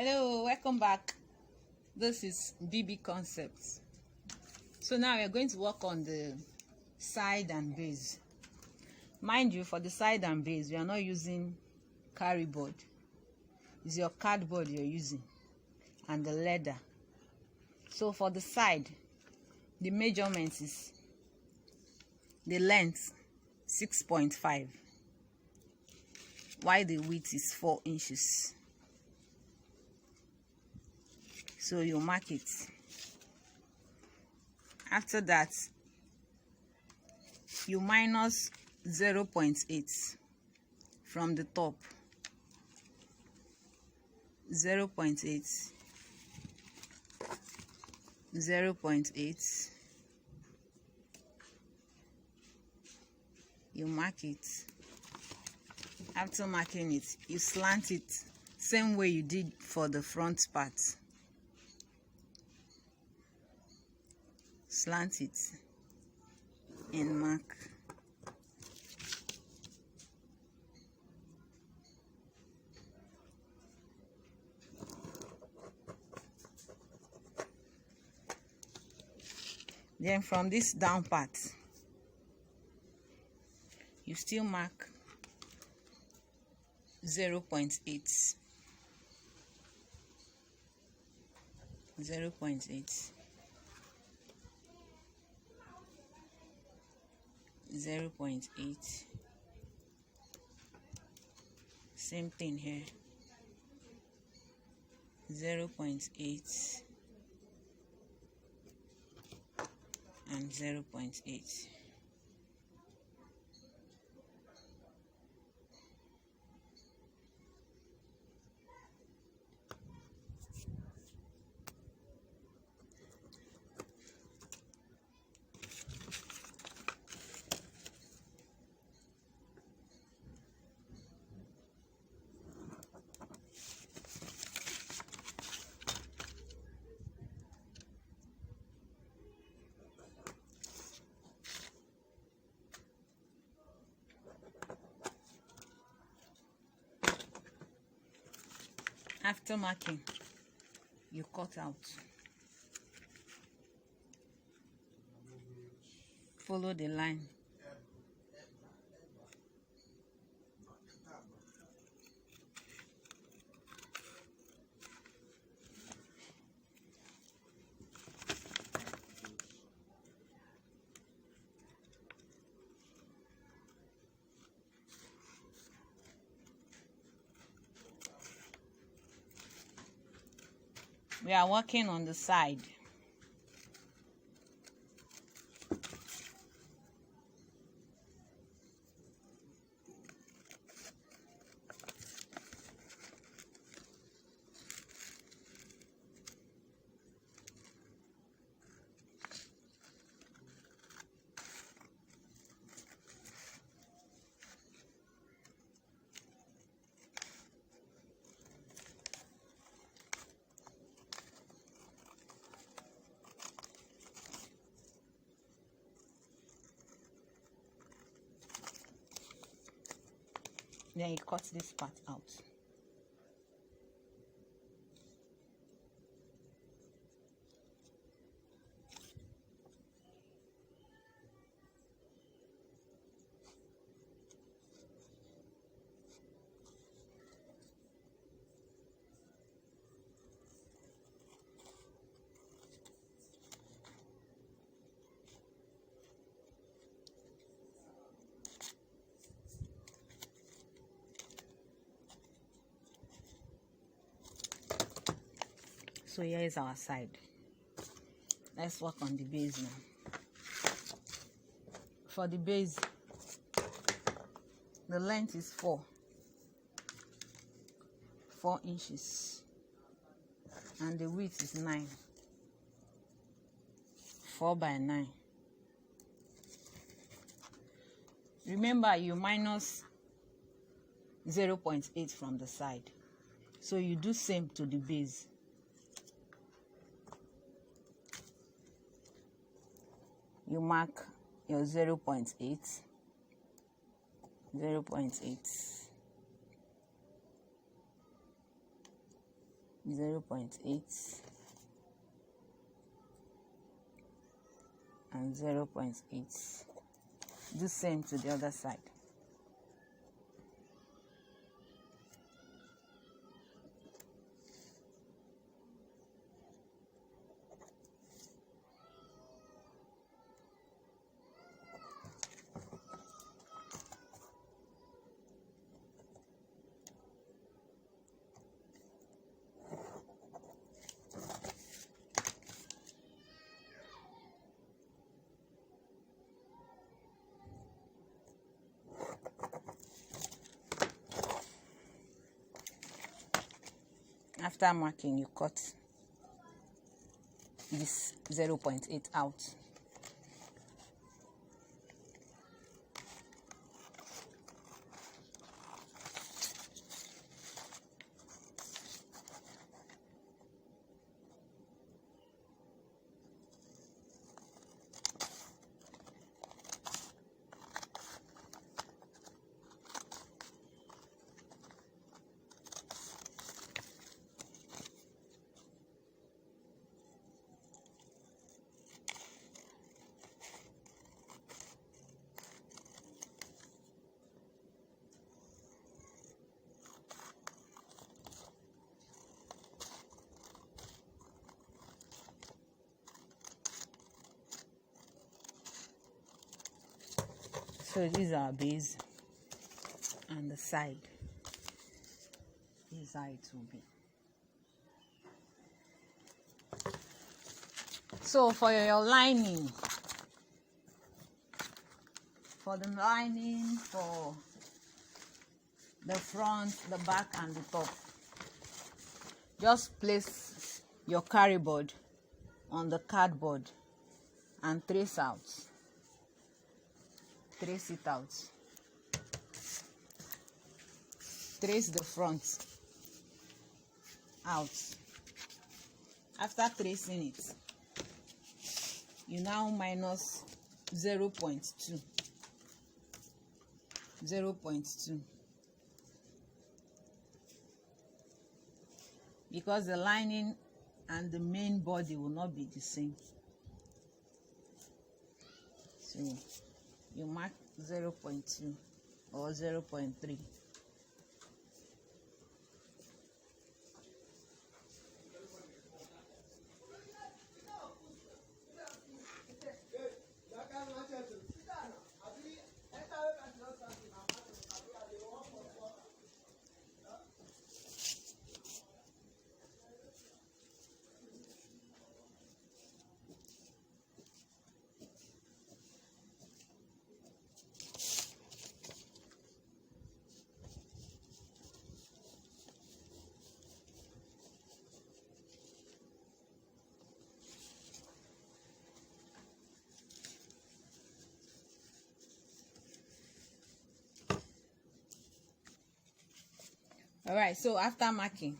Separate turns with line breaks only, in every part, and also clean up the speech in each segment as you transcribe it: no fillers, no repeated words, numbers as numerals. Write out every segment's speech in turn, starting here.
Hello, welcome back. This is BB Concepts. So now we are going to work on the side and base. Mind you, for the side and base, we are not using carry board. It's your cardboard you're using and the leather. So for the side, the measurement is the length 6.5, while the width is 4 inches. So you mark it. After that, you minus 0.8 from the top. 0.8, 0.8. You mark it. After marking it, you slant it same way you did for the front part. Slant it and mark. Then from this down part, you still mark 0.8. 0.8. 0.8. Same thing here. 0.8 and 0.8. After marking, you cut out. Follow the line. We are working on the side. Then you cut this part out. So here is our side. Let's work on the base now. For the base, the length is 4 inches and the width is 9. 4 by 9. Remember, you minus 0.8 from the side, so you do same to the base. You mark your 0.8, 0.8, 0.8 and 0.8. Do same to the other side. After marking, you cut this 0.8 out. So these are base and the side. This is how it will be. So for your lining, for the front, the back and the top, just place your carry board on the cardboard and trace out. Trace it out. Trace the front out. After tracing it, you now minus 0.2. 0.2. Because the lining and the main body will not be the same. So you mark 0.2 or 0.3. All right, so after marking,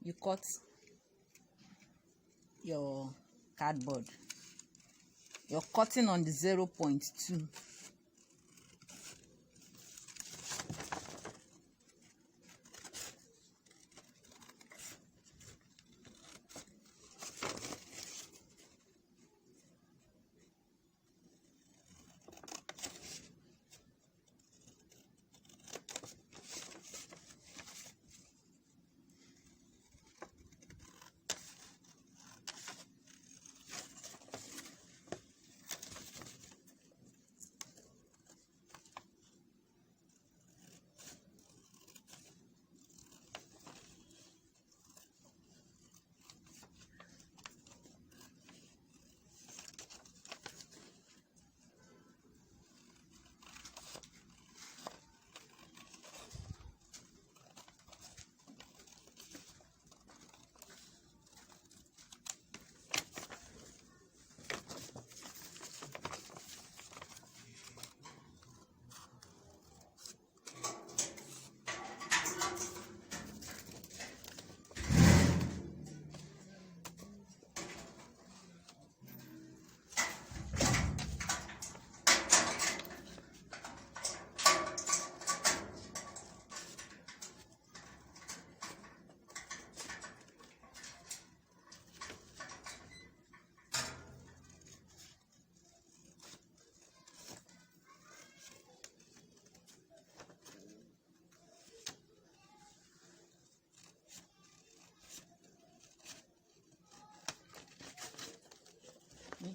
you cut your cardboard. You're cutting on the 0.2.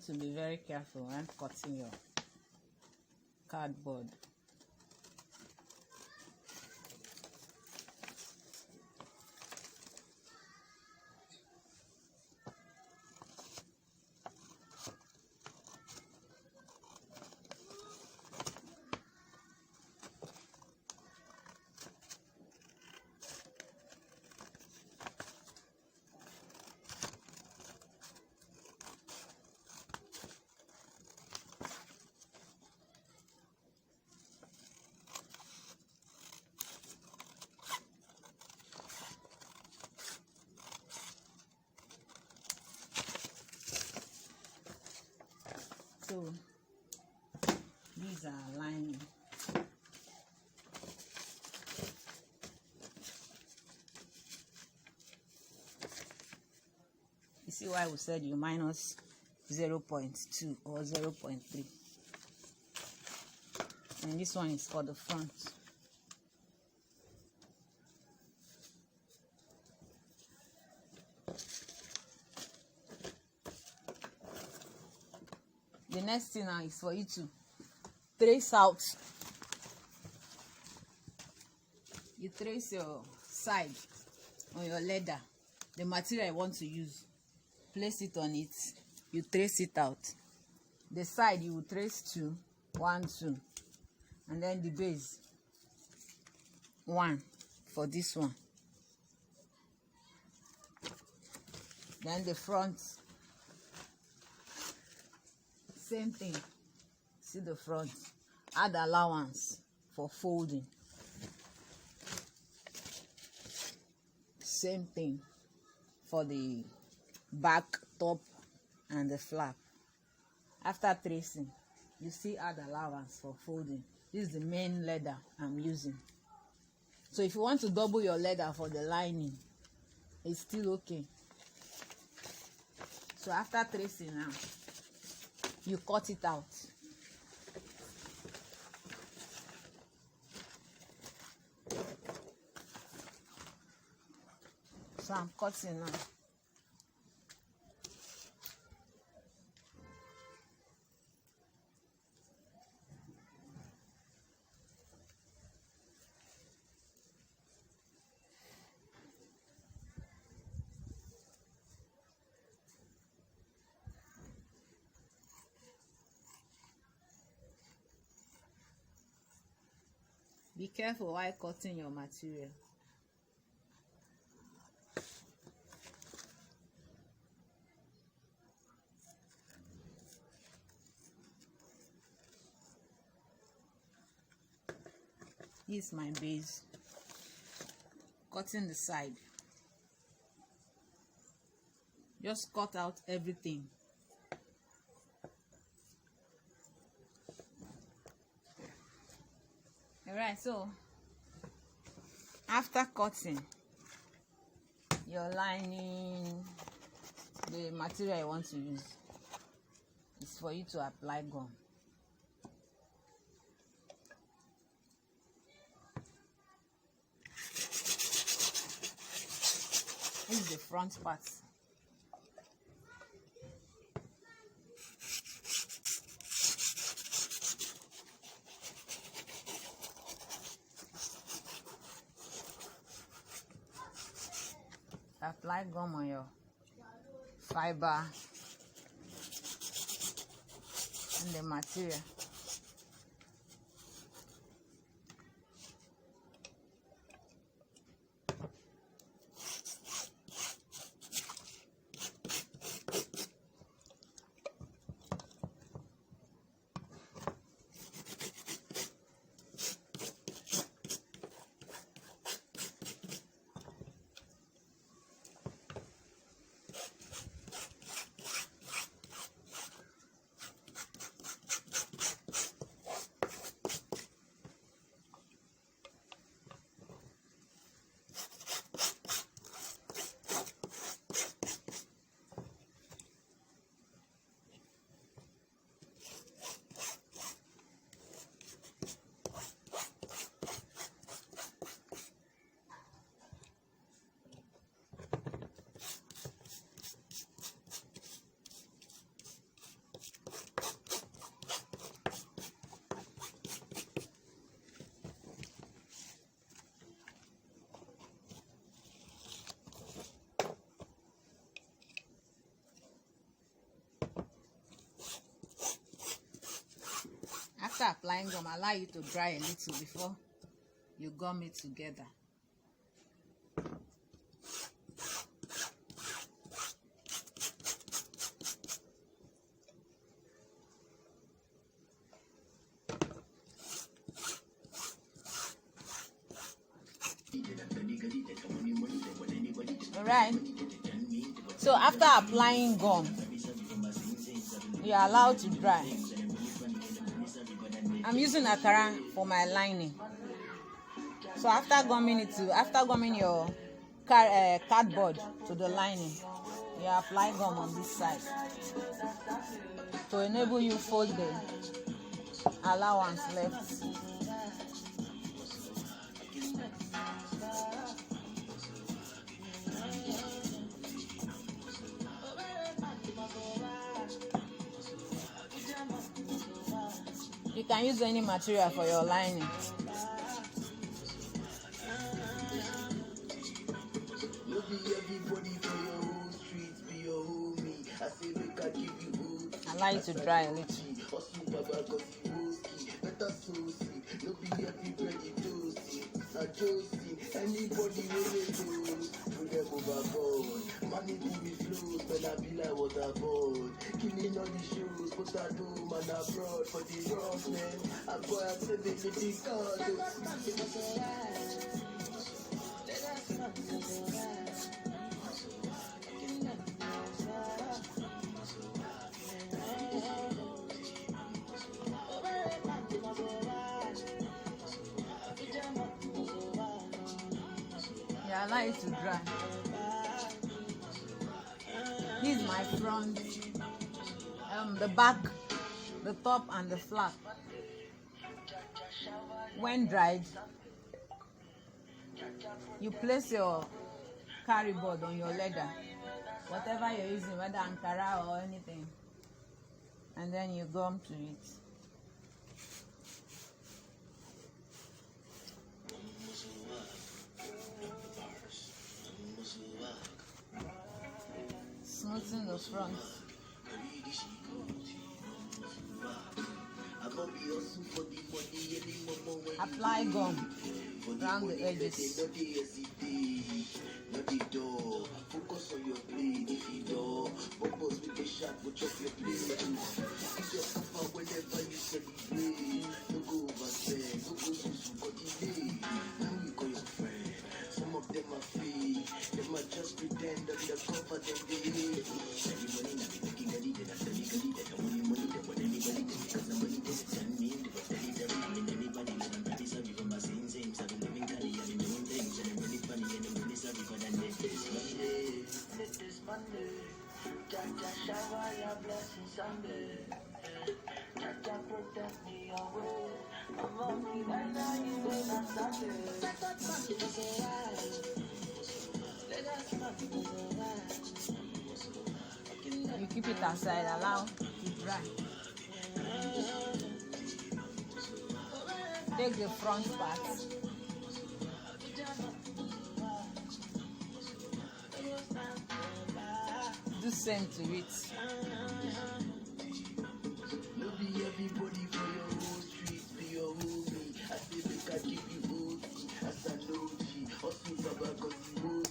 to be very careful when cutting your cardboard. So these are lining. You see why we said you minus 0.2 or 0.3. And this one is for the front. The next thing now is for you to trace out. You trace your side on your leather, the material you want to use. Place it on it. You trace it out. The side you will trace 2, 1, 2, and then the base 1 for this one. Then the front, same thing. See the front, add allowance for folding. Same thing for the back, top, and the flap. After tracing, you still add allowance for folding. This is the main leather I'm using. So if you want to double your leather for the lining, it's still okay. So after tracing now, you cut it out. So I'm cutting now. Be careful while cutting your material. This is my base. Cutting the side. Just cut out everything. Alright, so after cutting your lining, the material you want to use is for you to apply gum. This is the front part. Apply gum on your fiber and the material.
After applying gum, allow you to dry a little before you gum it together. Alright, so after applying gum, you are allowed to dry. I'm using akara for my lining. So after gumming your cardboard to the lining, you apply gum on this side to enable you fold the allowance left. You can use any material for your lining. Allow it to dry a little.
Anybody money flows, when I be like waterboard. Killing all the shows, put that home and abroad for the rough man. I go and say the big
Yeah, allow it to dry. This is my front, the back, the top and the flap. When dried, you place your carry board on your leather, whatever you're using, whether Ankara or anything, and then you gum to it. Smoothing the front. Apply gum around the edges.
Focus on your blade. If you don't, focus with the shot, watch up your blade. If you suffer whenever you celebrate, no go overspend, no go use for delay. Now you call your friend. Some of them are fake, they might just pretend that they're covered and they hate. Anybody not be taking a lead, and after they can lead, they money, they want anybody, because the money they send me, they want anybody, let them practice a before my same, I've been living daddy, and I'm doing things, and I'm really funny, and I'm really sorry for that this Monday, Jaja shower your blessings Sunday, Jaja protect me away, I'm on the night, you ain't on
You keep it aside, allow it dry. Take the front part. Do same to it.
No be everybody for your whole street, be your homie. I say make I give you OT, as I know G. Hustle baba cause you OT.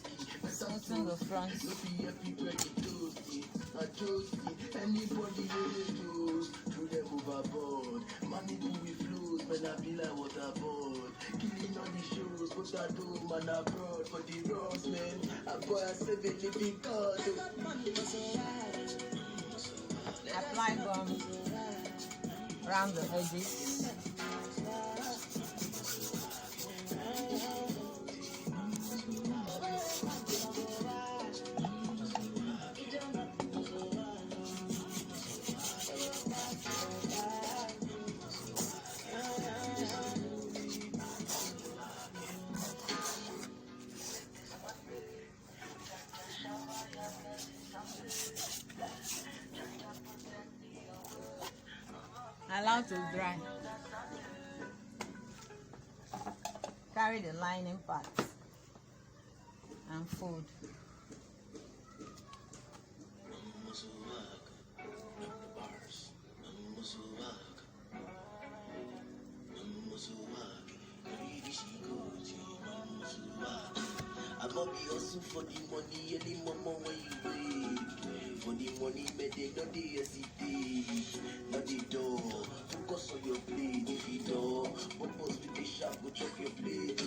Something the front.
No be everybody toasty, I toasty. Anybody really toast, throw them overboard. Money do we flows, when I be like waterboard. Killing all the shows, put that home and abroad for the Ross man. I go and save a living card.
Apply gum around the edges. Allow to dry. Carry the lining part and fold.
be hustle for the money, any mama when you wait. For the money, made they not the hesitate. Not the door, focus on your plate. If you don't, purpose with the sharp, go chop your plate.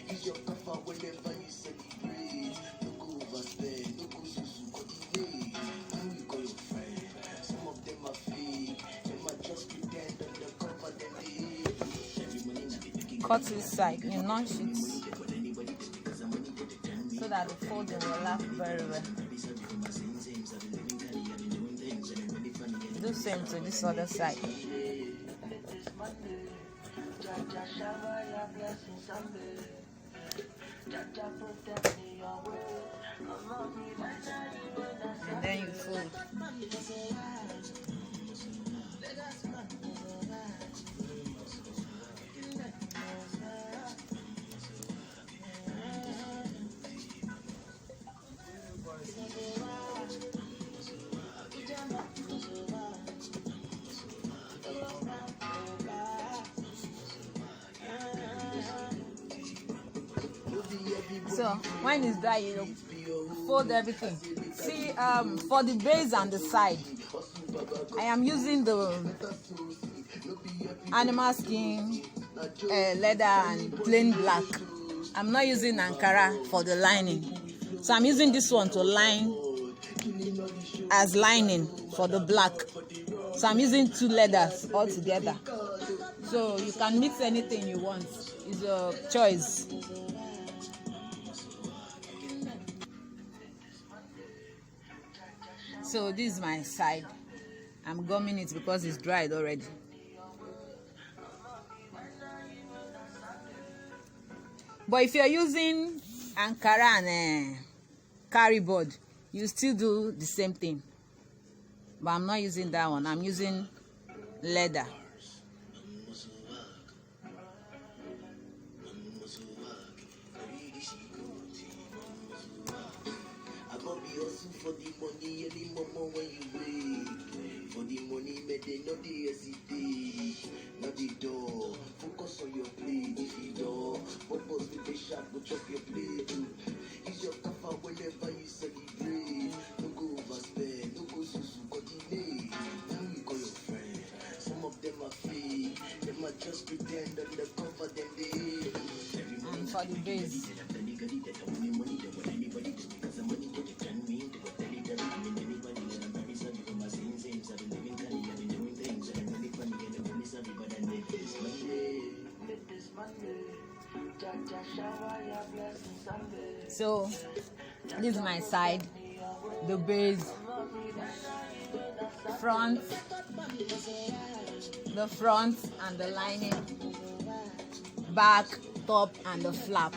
Use your kaffa whenever you celebrate. No go overspend, no go susu, coordinate. Who you call your friend? Some of them are fake. Them are just pretend undercover, then they hate. Every money now they making
Cut this side, you notch it so that the folding will last very well. Do same to this other side. And then you fold. So when it's dry, you fold everything. See, for the base and the side, I am using the animal skin, leather and plain black. I'm not using Ankara for the lining, so I'm using this one to line as lining for the black. So I'm using two leathers all together. So you can mix anything you want. It's your choice. So this is my side. I'm gumming it because it's dried already. But if you're using Ankara and carry board, you still do the same thing. But I'm not using that one. I'm using leather.
For the money, any mama when you wait. For the money, made they not the hesitate. Not the door, focus on your plate. If you don't, purpose with the sharp, go chop your plate. Use your kaffa whenever you celebrate. No go overspend, no go susu, coordinate. Who you call your friend? Some of them are fake. Them are just pretend undercover, then they hate.
And for the base, so this is my side, the base, front, and the lining, back, top and the flap.